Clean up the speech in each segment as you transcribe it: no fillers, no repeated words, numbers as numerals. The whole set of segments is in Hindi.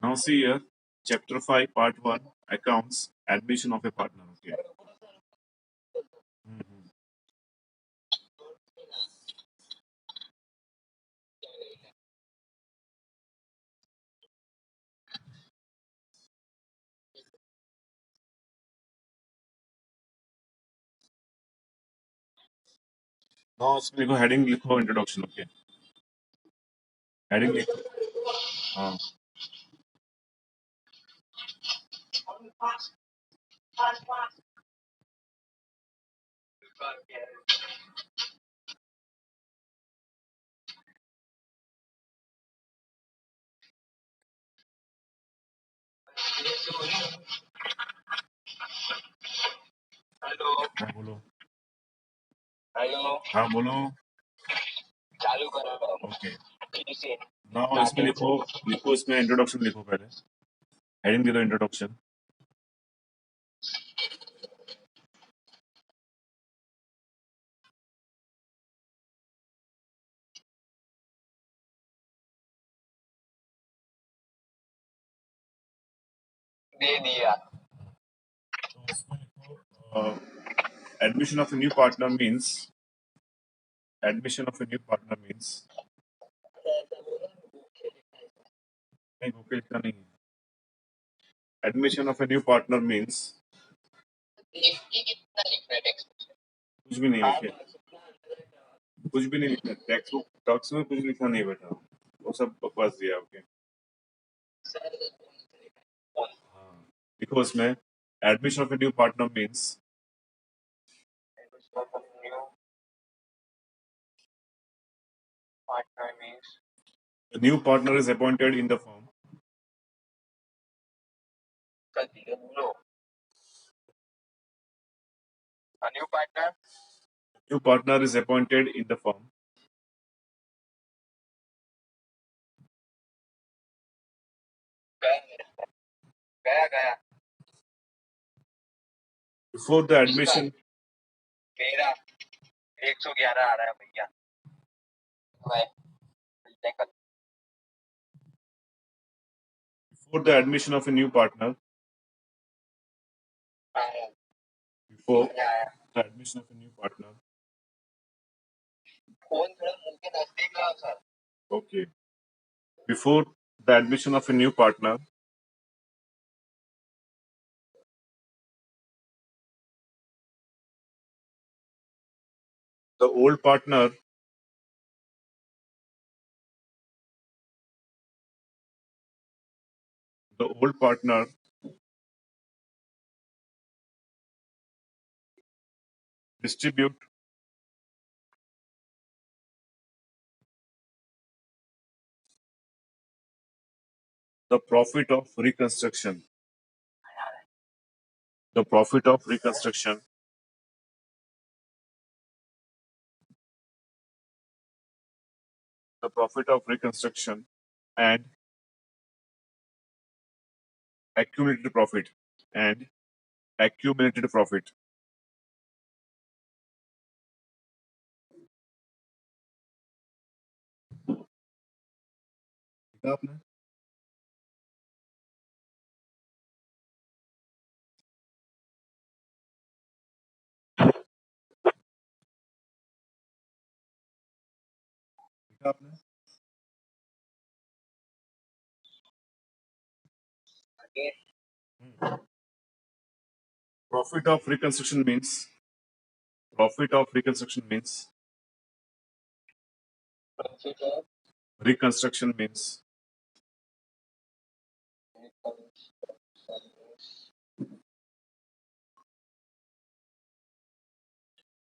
Now see here, chapter 5, part 1, accounts, admission of a partner. Okay. Mhm. Now इसमें लिखो heading लिखो introduction. Okay. Heading लिखो. हाँ. हाँ बोलो. हाँ बोलो. Okay. Now इसमें लिखो इसमें introduction लिखो पहले. Heading दे दो introduction. तो इसमें लिखो admission of a new partner means नहीं भूखे लिखना नहीं है. Admission of a new partner means कुछ भी नहीं लिखे. कुछ भी नहीं लिखना. टेक्स्ट बुक टॉक्स में कुछ लिखना नहीं बेटा. वो सब बकवास दिया. ओके. हाँ. लिखो इसमें admission of a new partner means the new partner is appointed in the firm. New partner is appointed in the firm before the admission before the admission of a new partner before the admission of a new partner. Okay. Before the admission of a new partner, the old partner distribute the profit of reconstruction. The profit of reconstruction and accumulated profit लिखा आपने. लिखा आपने. Profit of reconstruction means reconstruction means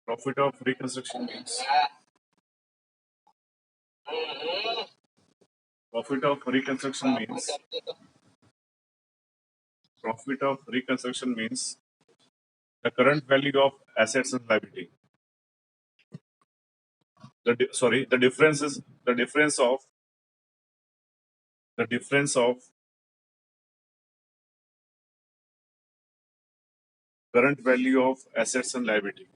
profit of reconstruction means profit of reconstruction means profit of reconstruction means the current value of assets and liability. The difference is the difference of current value of assets and liability.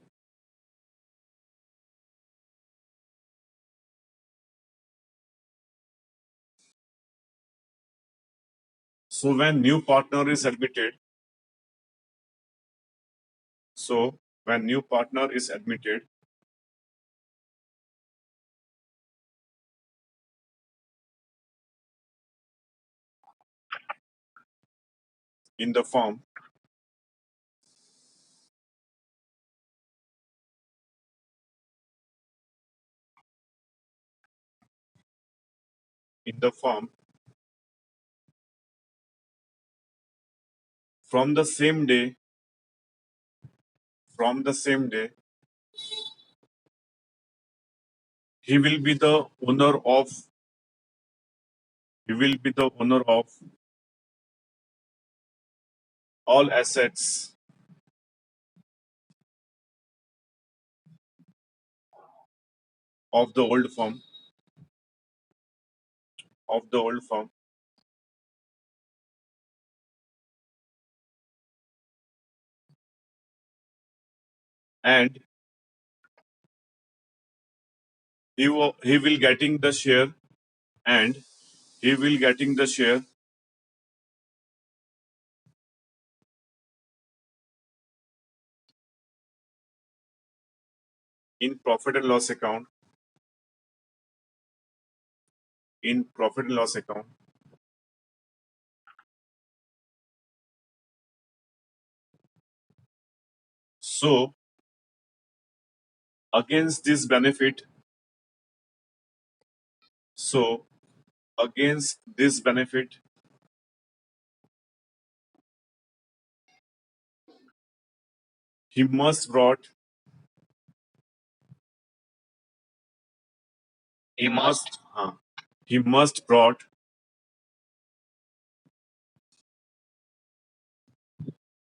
So when new partner is admitted, in the form from the same day, he will be the owner of all assets of the old firm, and he will getting the share, and he will getting the share in profit and loss account, So against this benefit, he must brought he must brought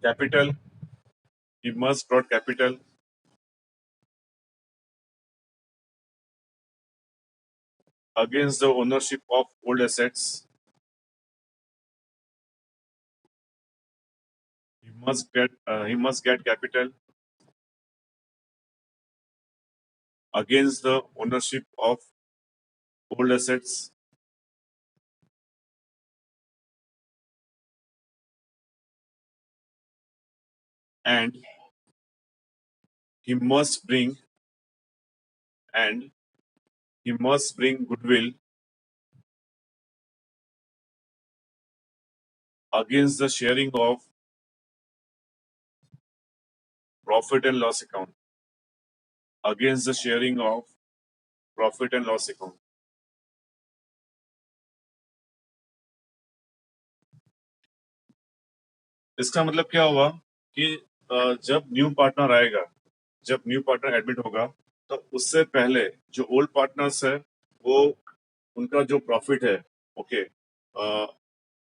capital against the ownership of old assets. He must get capital against the ownership of old assets, and he must bring goodwill against the sharing of profit and loss account. इसका मतलब क्या हुआ कि जब न्यू पार्टनर एडमिट होगा तो उससे पहले जो ओल्ड पार्टनर्स है वो उनका जो प्रॉफिट है, ओके,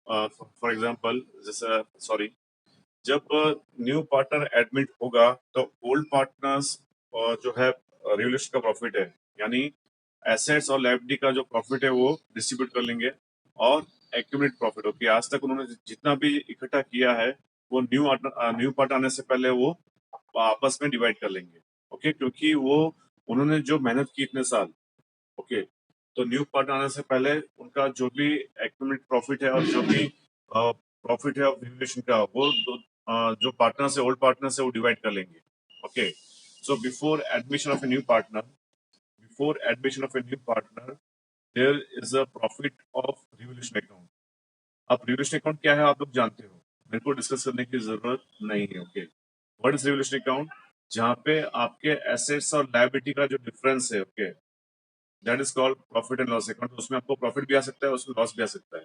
फॉर एग्जांपल जैसे जब न्यू पार्टनर एडमिट होगा तो ओल्ड पार्टनर्स जो है रिवोल्यूशन का प्रॉफिट है, यानी एसेट्स और लायबिलिटी का जो प्रॉफिट है वो डिस्ट्रीब्यूट कर लेंगे, और एक्यूमुलेट प्रॉफिट, ओके, आज तक उन्होंने जितना भी इकट्ठा किया है वो न्यू पार्टनर आने से पहले वो आपस में डिवाइड कर लेंगे, ओके, क्योंकि वो उन्होंने जो मेहनत की इतने साल, ओके, तो न्यू पार्टनर आने से पहले उनका जो भी एक्यूमुलेट प्रॉफिट है और जो भी प्रॉफिट है ऑफ रिवोल्यूशन का वो जो पार्टनर से ओल्ड पार्टनर से वो डिवाइड कर लेंगे, okay. So before admission of a new partner there is a profit of revaluation account. अब रिवोल्यूशन अकाउंट क्या है आप लोग जानते हो, मेरे को डिस्कस करने की जरूरत नहीं है, okay. What is revolution account? जहां पे आपके एसेट्स और लायबिलिटी का जो डिफरेंस है, okay, that is called profit and loss account. उसमें आपको प्रॉफिट भी आ सकता है, उसमें लॉस भी आ सकता है,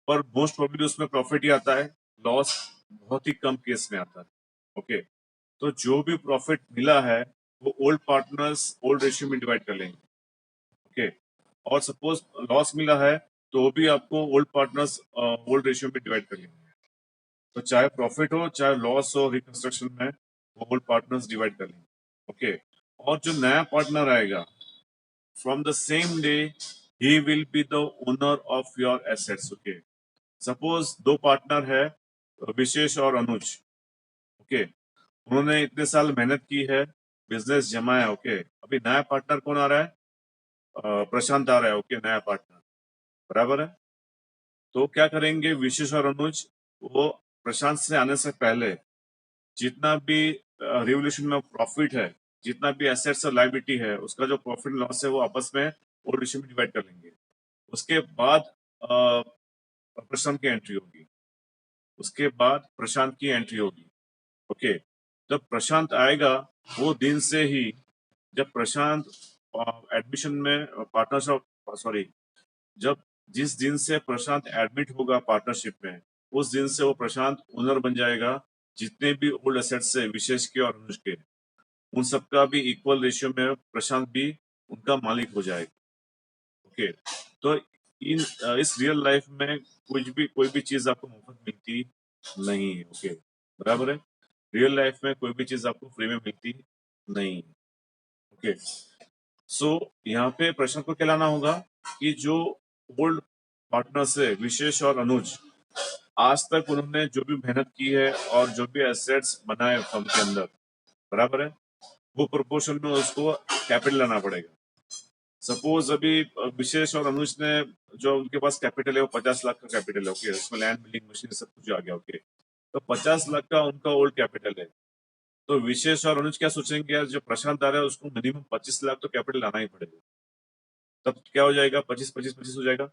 पर मोस्ट प्रोबेबली उसमें प्रॉफिट ही आता है, लॉस बहुत ही कम केस में आता है, ओके। तो जो भी प्रॉफिट मिला है वो ओल्ड पार्टनर्स ओल्ड रेशियो में डिवाइड कर लेंगे, ओके। और सपोज लॉस मिला है तो भी आपको ओल्ड पार्टनर्स ओल्ड रेशियो में डिवाइड कर लेंगे। तो चाहे प्रॉफिट हो चाहे लॉस हो रिकंस्ट्रक्शन में, वो ओल्ड पार्टनर्स डिवाइड कर लेंगे, ओके। और जो नया पार्टनर आएगा, from the same day he will be the owner of your assets, okay. Suppose दो पार्टनर है, विशेष और अनुज, ओके, उन्होंने इतने साल मेहनत की है, बिजनेस जमाया, ओके। अभी नया पार्टनर कौन आ रहा है? प्रशांत आ रहा है, ओके, नया पार्टनर, बराबर है। तो क्या करेंगे विशेष और अनुज, वो प्रशांत से आने से पहले जितना भी रिवोल्यूशन में प्रॉफिट है, जितना भी एसेट्स और लायबिलिटी है, उसका जो प्रॉफिट लॉस है वो आपस में ओल्ड रेशियो में डिवाइड कर लेंगे। उसके बाद प्रशांत की एंट्री होगी, उसके बाद प्रशांत की एंट्री होगी। ओके, जब प्रशांत आएगा वो दिन से ही, जब प्रशांत एडमिशन में पार्टनरशिप, सॉरी, जब जिस दिन से प्रशांत एडमिट होगा पार्टनरशिप में, उस दिन से वो प्रशांत ओनर बन जाएगा। जितने भी ओल्ड एसेट्स है विशेष के और अनुज के, उन सबका भी इक्वल रेशियो में प्रशांत भी उनका मालिक हो जाएगा। ओके, तो इन इस रियल लाइफ में कोई भी चीज आपको मुफ्त मिलती नहीं है। ओके, बराबर है, रियल लाइफ में कोई भी चीज आपको फ्री में मिलती नहीं है। ओके, सो यहाँ पे प्रश्न को क्या लाना होगा कि जो ओल्ड पार्टनर्स है विशेष और अनुज, आज तक उन्होंने जो भी मेहनत की है और जो भी एसेट्स बनाए फर्म के अंदर, बराबर है, वो प्रोपोर्शन में उसको कैपिटल लाना पड़ेगा। सपोज अभी विशेष और अनुज ने, जो उनके पास कैपिटल है वो 50 लाख का कैपिटल है। ओके, उसमें लैंड, बिल्डिंग, मशीन सब कुछ आ गया। ओके, तो 50 लाख का उनका ओल्ड कैपिटल है। तो विशेष और अनुज क्या सोचेंगे, यार जो प्रशांत आ रहा है उसको मिनिमम 25 लाख तो कैपिटल लाना ही पड़ेगा। तब क्या हो जाएगा, 25-25-25 हो जाएगा।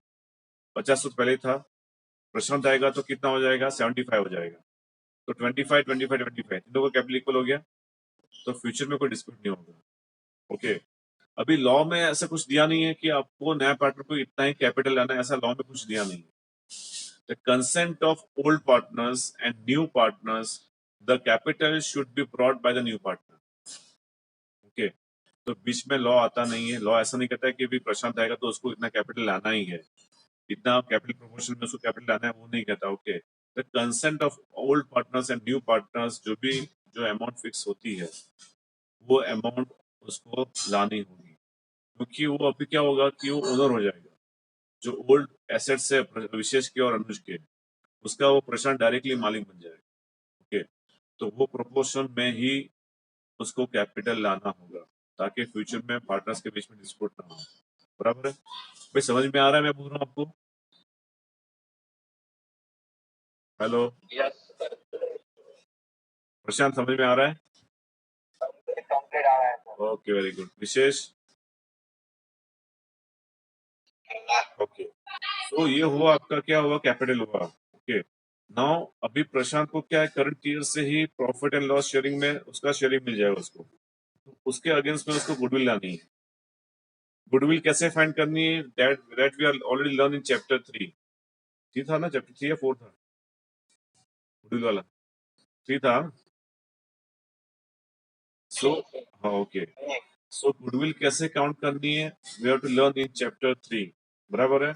50 तो पहले ही था, प्रशांत आएगा तो कितना हो जाएगा, 75 हो जाएगा। तो 25-25-25 तीनों का कैपिटल इक्वल हो गया, तो फ्यूचर में कोई डिस्प्यूट नहीं होगा। ओके, अभी लॉ में ऐसा कुछ दिया नहीं है कि आपको नया पार्टनर को इतना ही कैपिटल लाना है, ऐसा लॉ में कुछ दिया नहीं है। The consent of old partners and new partners, the capital should be brought by the new partner. Okay, तो बीच में लॉ आता नहीं है। लॉ ऐसा नहीं कहता है कि भी प्रशांत आएगा तो उसको इतना कैपिटल लाना ही है, इतना कैपिटल प्रोपोर्शन में उसको कैपिटल लाना है, वो नहीं कहता। Okay, the consent of old partners and new partners, जो अमाउंट फिक्स होती है वो अमाउंट उसको लानी होगी, क्योंकि वो अभी क्या होगा कि वो ओनर हो जाएगा। जो ओल्ड एसेट्स है विशेष के और अनुज के, उसका वो प्रशांत डायरेक्टली मालिक बन जाएगा। ओके, तो वो प्रोपोर्शन में ही उसको कैपिटल लाना होगा, ताकि फ्यूचर में पार्टनर्स के बीच में डिस्प्यूट ना हो। बराबर है भाई, समझ में आ रहा है मैं बोल रहा हूँ आपको? हेलो प्रशांत, समझ में आ रहा है? Okay, very good. विशेष? ओके, तो ये हुआ आपका, क्या हुआ, कैपिटल हुआ। ओके, नाउ अभी प्रशांत को क्या है, करंट ईयर से ही प्रॉफिट एंड लॉस शेयरिंग में उसका शेयरिंग मिल जाएगा उसको। तो उसके अगेंस्ट में उसको गुडविल लानी है। गुडविल कैसे फाइंड करनी है, that we are already learn in chapter 3। 3 था ना, चैप्टर 3 या 4 था गुडविल वाला? 3 था। सो हाँ, ओके, सो गुडविल कैसे काउंट करनी है, we have to learn in chapter 3। बराबर है,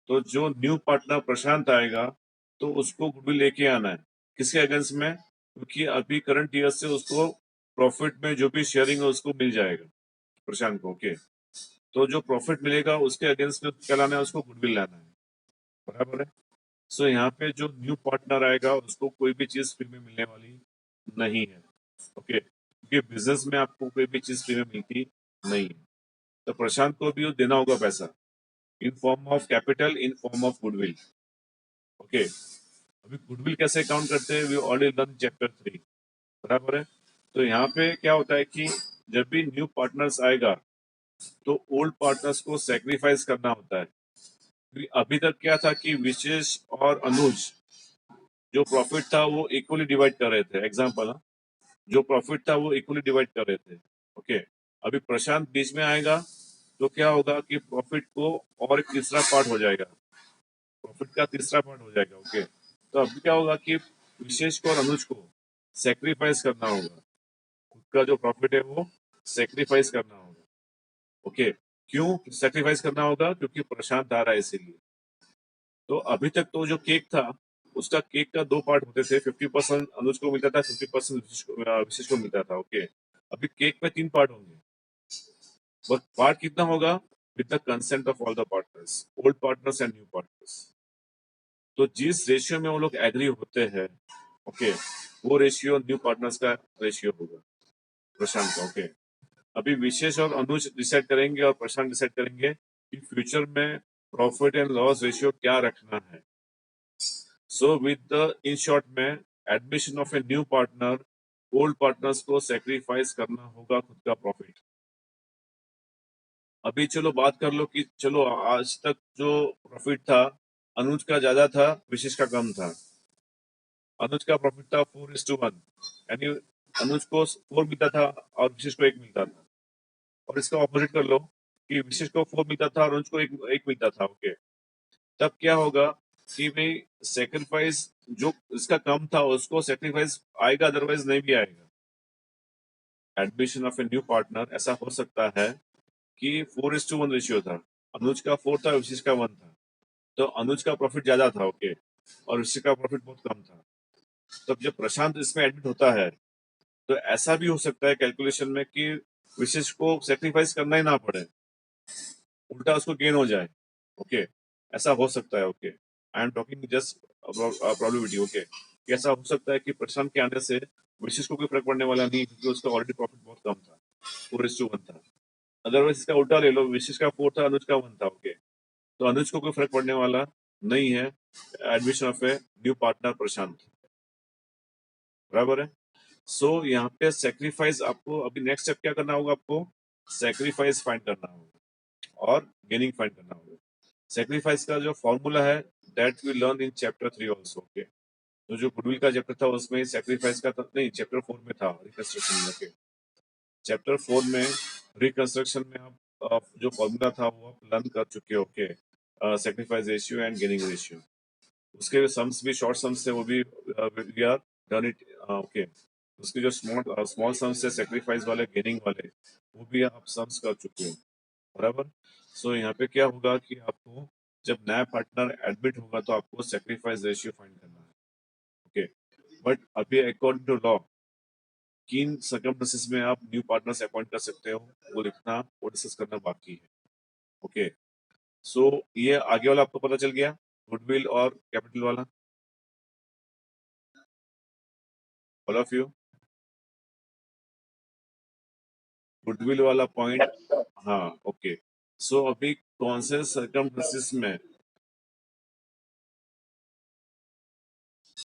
तो जो न्यू पार्टनर प्रशांत आएगा तो उसको गुडविल लेके आना है। किसके अगेंस्ट में, क्योंकि अभी करंट ईयर से उसको प्रॉफिट में जो भी शेयरिंग है उसको मिल जाएगा प्रशांत को। ओके, तो जो प्रॉफिट मिलेगा उसके अगेंस्ट में क्या लाना है, उसको गुडविल लाना है। बराबर है, सो यहाँ पे जो न्यू पार्टनर आएगा उसको कोई भी चीज फ्री में मिलने वाली नहीं है। ओके, क्योंकि बिजनेस में आपको कोई भी चीज फ्री में मिलती नहीं है। तो प्रशांत को भी देना होगा पैसा, in form of capital, in form of goodwill. Okay, अभी गुडविल कैसे काउंट करते हैं, वी ऑलरेडी लर्न चैप्टर 3। बराबर है, तो यहाँ पे क्या होता है कि जब भी न्यू पार्टनर्स आएगा तो ओल्ड पार्टनर्स को सेक्रीफाइस करना होता है। क्योंकि अभी तक क्या था कि विशेष और अनुज जो प्रॉफिट था वो इक्वली डिवाइड कर रहे थे। एग्जाम्पल, जो प्रॉफिट था वो इक्वली डिवाइड कर रहे थे। ओके, अभी प्रशांत बीच में आएगा तो क्या होगा कि प्रॉफिट को और एक तीसरा पार्ट हो जाएगा, प्रॉफिट का तीसरा पार्ट हो जाएगा। ओके, तो अभी क्या होगा कि विशेष को और अनुज को सेक्रीफाइस करना होगा, खुद का जो प्रॉफिट है वो सेक्रीफाइस करना होगा। ओके, क्यों सेक्रीफाइस करना होगा, क्योंकि प्रशांत आ रहा है इसीलिए। तो अभी तक तो जो केक था उसका केक का 2 पार्ट होते थे, 50% अनुज को मिलता था, 50% विशेष को मिलता था। ओके, अभी केक में 3 पार्ट होंगे, बट पार्ट कितना होगा, with the consent of all the partners, old partners and new partners. तो जिस रेशियो में वो लोग एग्री होते हैं, ओके, वो रेशियो न्यू पार्टनर्स का रेशियो होगा प्रशांत का। ओके, अभी विशेष और अनुज डिसाइड करेंगे और प्रशांत डिसाइड करेंगे कि फ्यूचर में प्रॉफिट एंड लॉस रेशियो क्या रखना है। So with the in short में admission of a new partner old partners को सेक्रीफाइस करना होगा खुद का प्रॉफिट। अभी चलो बात कर लो कि चलो आज तक जो प्रॉफिट था अनुज का ज्यादा था, विशेष का कम था। अनुज का प्रॉफिट था 4:1, यानी अनुज को 4 मिलता था और विशेष को 1 मिलता था। और इसका ऑपोजिट कर लो कि विशेष को 4 मिलता था और अनुज को 1 मिलता था। ओके, तब क्या होगा कि भाई सेक्रीफाइस जो इसका कम था उसको सेक्रीफाइस आएगा, अदरवाइज नहीं भी आएगा। Admission of a new partner ऐसा हो सकता है कि 4:1 रेशियो था, अनुज का 4 था, विशेष का 1 था, तो अनुज का प्रॉफिट ज्यादा था। ओके, और विशेष का प्रॉफिट बहुत कम था। तब जब प्रशांत इसमें एडमिट होता है तो ऐसा भी हो सकता है कैलकुलेशन में कि विशेष को सेक्रीफाइस करना ही ना पड़े, उल्टा उसको गेन हो जाए। ओके, ऐसा हो सकता है। Okay, I am talking just probability. Okay, ऐसा हो सकता है कि प्रशांत के आने से विशेष को कोई फर्क पड़ने वाला नहीं, क्योंकि उसका ऑलरेडी प्रॉफिट बहुत कम था, 4:1 था। अदरवाइज इसका उल्टा ले लो, विशेष का 4 था, अनुज का 1 था। ओके, तो अनुज को कोई फर्क पड़ने वाला नहीं है admission of a new partner Prashant, बराबर है। सो यहाँ पे सेक्रीफाइस आपको अभी नेक्स्ट स्टेप क्या करना होगा, आपको सेक्रीफाइस फाइंड करना होगा और गेनिंग फाइंड करना होगा। सेक्रीफाइस का जो फॉर्मूला है that we learn in chapter 3 also. Okay, तो जो गुडविल का चैप्टर था उसमें सेक्रीफाइस का था, नहीं चैप्टर 4 में था रिकंस्ट्रक्शन में। ओके, चैप्टर 4 में रिकंस्ट्रक्शन में आप जो फॉर्मूला था वो आप लर्न कर चुके हो। Okay, sacrifice ratio and gaining ratio, उसके सम्स भी शॉर्ट सम्स थे, वो भी we are done it. Okay, उसके जो स्मॉल सम्स है सेक्रीफाइस वाले, गेनिंग वाले, वो भी आप सम्स कर चुके हो, बराबर। सो यहाँ पे क्या होगा कि आपको जब नया पार्टनर एडमिट होगा तो आपको सेक्रीफाइस रेशियो फाइंड करना है। ओके, बट अभी अकॉर्डिंग टू लॉ किन सर्कमस्टेंसेस में आप न्यू पार्टनर्स अपॉइंट कर सकते हो वो लिखना, वो डिस्कस करना बाकी है। ओके, सो ये आगे वाला आपको पता चल गया, गुडविल और कैपिटल वाला, ऑल ऑफ यू गुडविल वाला पॉइंट। हाँ, ओके। सो अभी कौन से सर्कमस्टेंसेस में